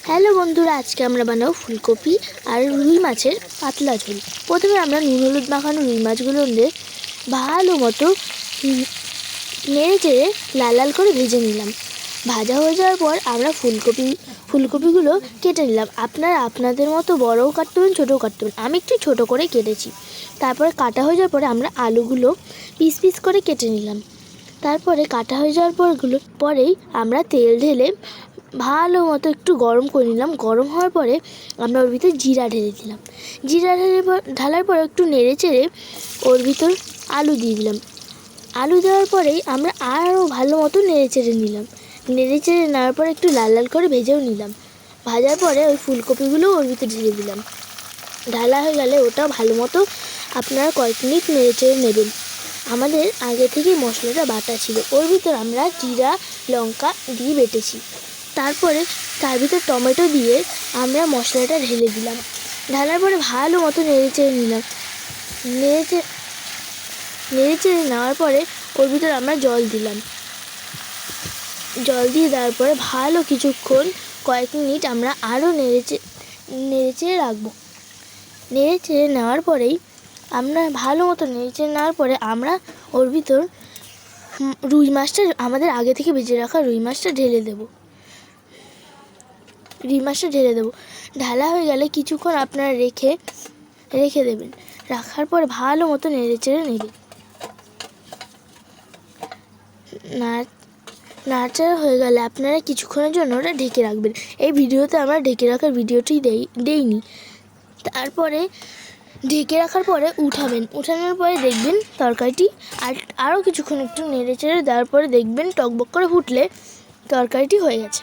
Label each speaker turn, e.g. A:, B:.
A: Hello বন্ধুরা, আজকে আমরা বানাবো ফুলকপি আর রুই মাছের পাতলা ঝোল। প্রথমে আমরা নুন হলুদ মাখানো রুই মাছগুলো ভালো মতো নেড়ে চেড়ে লাল লাল করে ভেজে নিলাম। ভাজা হয়ে যাওয়ার পর আমরা ফুলকপিগুলো কেটে নিলাম। আপনারা আপনাদের মতো বড়ও কাটতে পারেন, ছোটোও কাটতে পারেন। আমি একটু ছোটো করে কেটেছি। তারপরে কাটা হয়ে যাওয়ার পরে আমরা আলুগুলো পিস পিস করে কেটে নিলাম। তারপরে কাটা হয়ে যাওয়ার পরেই আমরা তেল ঢেলে ভালো মতো একটু গরম করে নিলাম। গরম হওয়ার পরে আমরা ওর ভিতর জিরা ঢেলে দিলাম। জিরা ঢালার পরে একটু নেড়ে চেড়ে ওর ভিতর আলু দিয়ে দিলাম। আলু দেওয়ার পরেই আমরা আরও ভালো মতো নেড়ে চেড়ে নিলাম। নেড়ে চেড়ে নেওয়ার পরে একটু লাল লাল করে ভেজেও নিলাম। ভাজার পরে ওই ফুলকপিগুলো ওর ভিতর ঢেলে দিলাম। ঢালা হয়ে গেলে ওটা ভালো মতো আপনারা কয়েক মিনিট নেড়ে চেড়ে নেবেন। আমাদের আগে থেকেই মশলাটা বাটা ছিল, ওর ভিতর আমরা জিরা লঙ্কা দিয়ে বেটেছি। তারপরে তার ভিতর টমেটো দিয়ে আমরা মশলাটা ঢেলে দিলাম। ঢালার পরে ভালো মতো নেড়ে চেড়ে নিলাম। নেড়ে চেড়ে নেওয়ার পরে ওর ভিতর আমরা জল দিলাম। জল দিয়ে দেওয়ার পরে ভালো কিছুক্ষণ কয়েক মিনিট আমরা আরও নেড়ে চেড়ে রাখবো। নেড়ে চেড়ে নেওয়ার পরেই আমরা ভালো মতো নেড়ে চেড়ে নেওয়ার পরে আমরা ওর ভিতর রুই মাছটা, আমাদের আগে থেকে ভেজে রাখা রুই মাছটা ঢেলে দেবো। ঢালা হয়ে গেলে কিছুক্ষণ আপনারা রেখে দেবেন। রাখার পর ভালো মতো নেড়ে চেড়ে নেবেন। নাড়াচাড়া হয়ে গেলে আপনারা কিছুক্ষণের জন্য ওটা ঢেকে রাখবেন। এই ভিডিওতে আমরা ঢেকে রাখার ভিডিওটি দেইনি। তারপরে ঢেকে রাখার পরে উঠানোর পরে দেখবেন তরকারিটি আরও কিছুক্ষণ একটু নেড়ে চেড়ে দেওয়ার পরে দেখবেন টকবক করে ফুটলে তরকারিটি হয়ে গেছে।